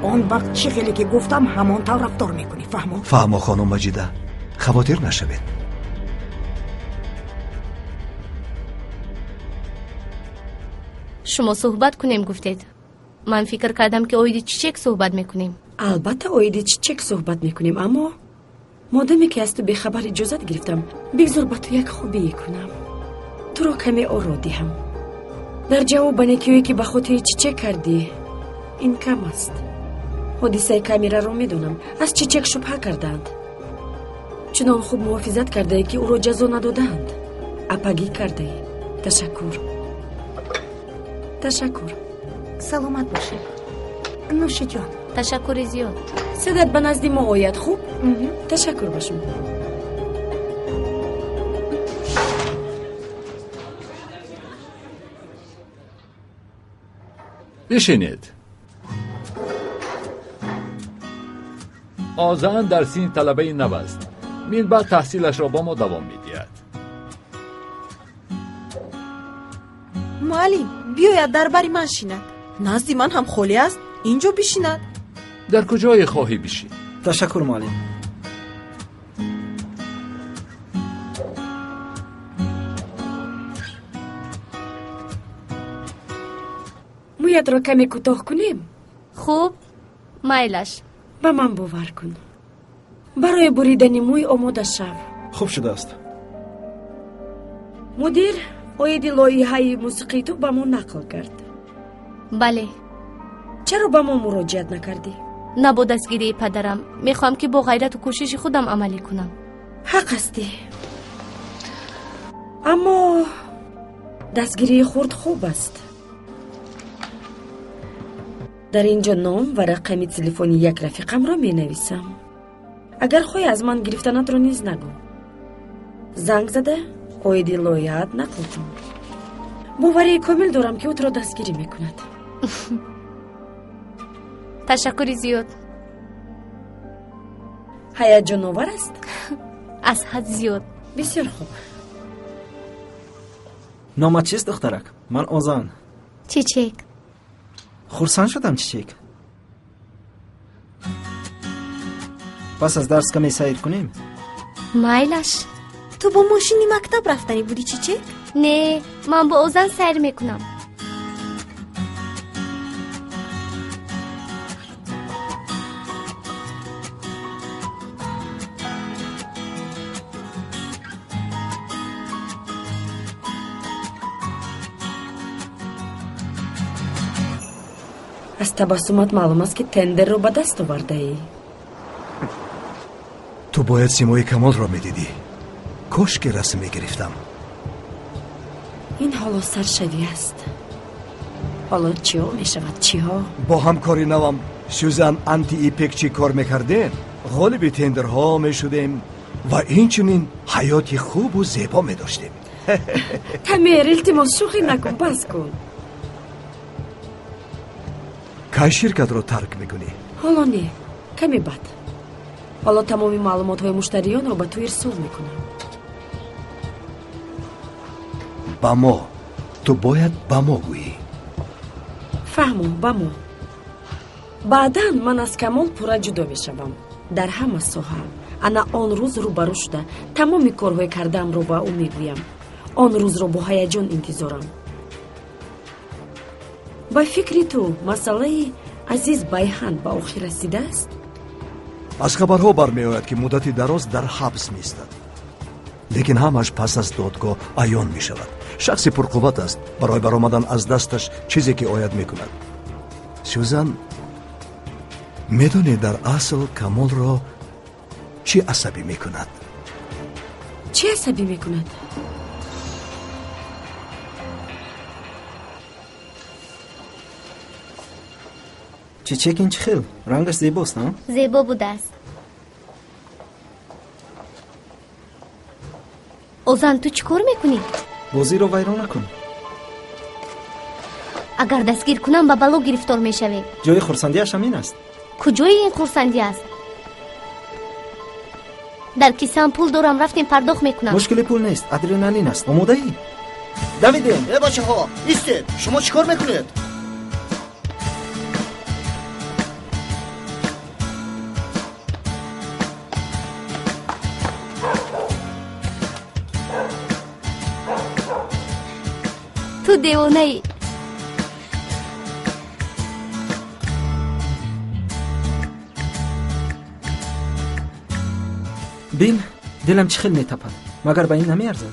آن وقت چیزی که گفتم همانطور رفتار میکنی. فهمو؟ فهمو خانم مجیده، خواطر نشوید. شما صحبت کنیم گفتید. من فکر کردم که اویدی چیچک صحبت میکنیم. البته اویدی چیچک صحبت میکنیم، اما مادامی که از تو بخبر اجازت گرفتم بگذار با تو یک خوبی کنم. تو رو کمی آرو دهم. در جواب بنکیوی که به خاطر چیچک کردی این کم است. حادثه کامیرا رو میدونم. از چیچک شبهه کردند. چنان خوب محافظت کرده که او رو جزا ندادند. اپاگی کرده. تشکر. تشکر. سلامت باشی. نوش جان. تشکر زیاد. صدت به نزد ما آید. خوب؟ تشکر باشم. بشینید. آذان در سین طلبه نو است. من بعد تحصیلش را با ما دوام میدهد. معلم بیاید در بری من شیند. نزدی من هم خالی است. اینجا بشیند. در کجای خواهی بشین؟ تشکر معلم. مویت را کمی کوتاه کنیم؟ خوب، مایلش. با من باور کن. برای بریدن موی آماده شو. خوب شده است. مدیر اویدی لایحه موسیقی تو با ما نقل کرد. بله. چرا با ما مراجعت نکردی؟ نبود دستگیری پدرم. میخوام که با غیرت و کوشش خودم عملی کنم. حق هستی، اما دستگیری خورد خوب است. در اینجا نام و رقم تلفنی یک رفیقم را می نویسم. اگر خواهی از من گرفتنت را نیز نگو. زنگ زده اویدی لایحه نقل کن. باوری کامل دارم که او را دستگیری میکند. تشکر زیاد. هیجان آور است؟ از حد زیاد. بسیار خوب. نامت چیست دخترک؟ من آذان. چیچک. خرسند شدم چیچک. پس از درس کمی سیر کنیم؟ مایلش. تو با ماشینی مکتب رفتنی بودی چیچک؟ نه، من با اوزان سیر میکنم. از تبسمت معلوم است که تندر رو به دست آورده ای. تو باید سیمای کمال را میدیدی. کاش که رسم میگرفتم. این حالا سرشوی است. حالا چی ها میشود؟ چی ها؟ با همکاری نوام سوزان انتی ایپکچی کار میکردیم. غالب تندرها میشدیم و اینچنین حیاتی خوب و زیبا میداشتیم. تمیر التماس شوخی نکن، بس کن. که شرکت رو ترک میکنی؟ حالا نه، کمی بعد. حالا تمامی معلومات های مشتریان رو به تو ارسال میکنم. با ما. تو باید با ما گویی. فهمو، با ما. بعدا من از کمال پورا جدا بشوم. در همه ساحه. انا آن روز رو برو شده. تمامی کارهای کردم رو با او میگویم. آن روز رو با هیجان انتظارم. با فکری تو مسئله عزیز بیهان با آخر رسیده است؟ از خبرها برمی آید که مدتی دراز در حبس می استد. لیکن همش پس از دادگاه عیان می شود. شخصی پرقوت است. برای برآمدن از دستش چیزی که آید می کند. سوزان میدونی در اصل کمال را چی عصبی می کند؟ چی عصبی می کند؟ چیچک این چه خیل؟ رنگش زیباست نه؟ زیبا بوده است. اوزان تو چیکار میکنی؟ بازی رو ویران نکن. اگر دستگیر کنم با بلا گرفتار میشوی. جای خرسندیش همین است. کجای این خرسندی است؟ در کیسه‌ام پول دارم، رفتیم پرداخت میکنم. مشکلی پول نیست، ادرنالین است. آماده ای؟ دویدین. ای بچه ها ایستید. شما چیکار میکنید؟ دیوانه ای. بین دلم چه خیلی میتپد مگر به این نمیارزد.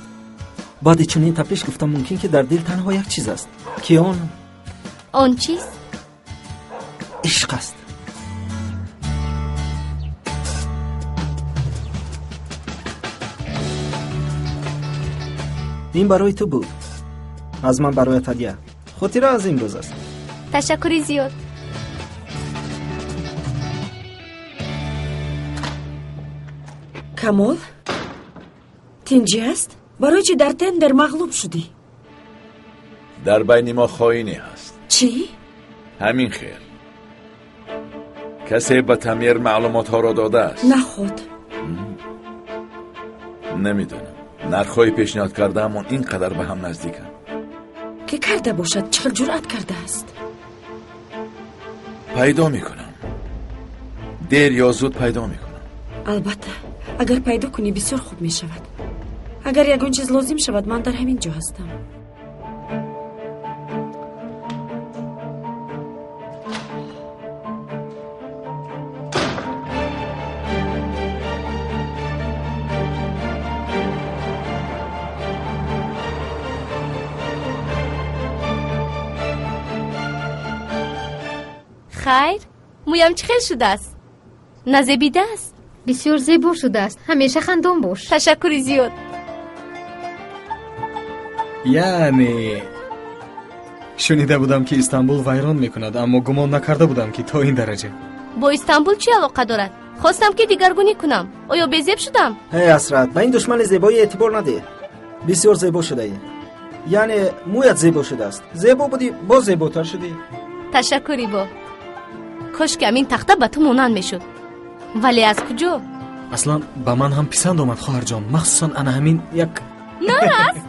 بعد چنین تپش گفتم ممکن که در دل تنها یک چیز است که آن چیز؟ عشق است. این برای تو بود، از من برایت هدیه. خاطره از این روز است. تشکری زیاد. کمال تینجی است؟ برای چی در تندر مغلوب شدی؟ در بین ما خائنی هست. چی؟ همین خیر. کسی به تمیر معلومات ها را داده است. نه خود. نمیدونم. نرخ‌های پیشنهاد کرده اما اینقدر به هم نزدیکن. که کرده باشد؟ چقدر جرأت کرده است؟ پیدا میکنم. دیر یا زود پیدا میکنم. البته اگر پیدا کنی بسیار خوب می شود. اگر یگان چیز لازم شود من در همین جا هستم. خیر؟ مویم چه خیل شده است؟ نزبیده است؟ بسیار زیبا شده است. همیشه خندان باش. تشکری زیاد. یعنی شنیده بودم که استانبول ویران میکند اما گمان نکرده بودم که تا این درجه. با استانبول چی علاقه دارد؟ خواستم که دیگرگونی کنم. آیا بی‌زیب شدم؟ هی اسرت، به این دشمن زیبایی اعتبار نده. بسیار زیبا شده ای. یعنی مویت زیبا شده است. زیبا بودی باز زیباتر شدی. تشکری با. کاش که همین تخته به تو مانند میشد. ولی از کجا؟ اصلا به من هم پسند آمد خواهر جان، مخصوصا انا همین یک ناراست.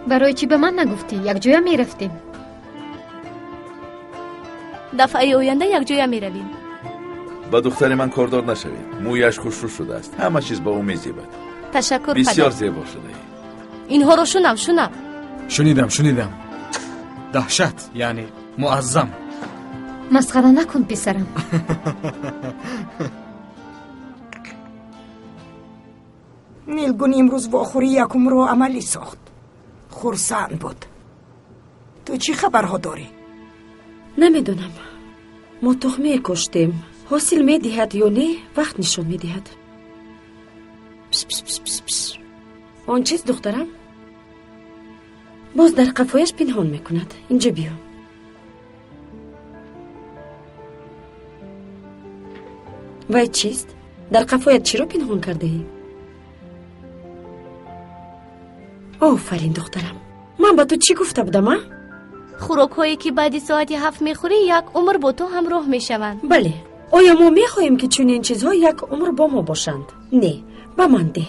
برای چی به من نگفتی؟ یک جویا میرفتیم. دفعه آینده یک جویا میرویم. با دختر من کاردار نشوید. مویش خوشرو شده است. همه چیز با او میزیبد. تشکر بسیار پدر. زیبا شده ای. اینها رو شنیدم. شنیدم. دهشت، یعنی معظم. مسخره نکن پسرم. نیلگون امروز واخوری یکم رو عملی ساخت. خرسند بود. تو چی خبرها داری؟ نمیدونم. ما تخمه کشتیم. حاصل میدهد یا نه وقت نشون میدهد. آن چیز دخترم؟ باز در قفایش پنهان میکند. اینجا بیا. وای چیست؟ در قفایت چی رو پنهان کرده ای؟ آفرین دخترم. من با تو چی گفته بودم؟ خوراک هایی که بعد ساعت 7 میخوری یک عمر با تو همراه میشوند. بله. آیا ما میخواهیم که چون این چیزها یک عمر با ما باشند؟ نه. با من ده.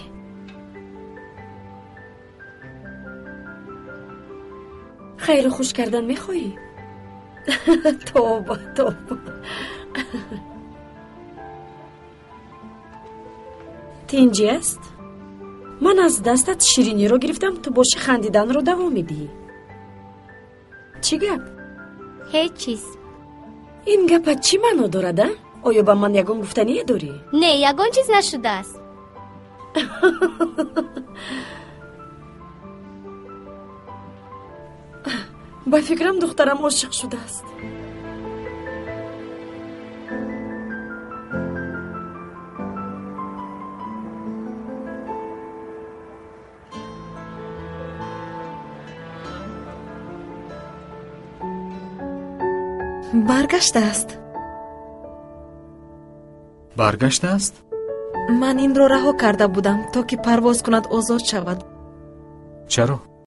خیر خوش کردن میخواهی؟ توبه. تینجی است؟ من از دستت شیرینی رو گرفتم تو باشه خندیدن رو دوام میدی. چی گپ؟ هیچ چیز. این گپ چی منو دارده؟ آیا با من یگان گفتنی داری؟ نه یگان چیز نشده است. با فکرم دخترم عاشق شده است. برگشته است؟ من این رو رها کرده بودم تا که پرواز کند آزاد شود. چرا؟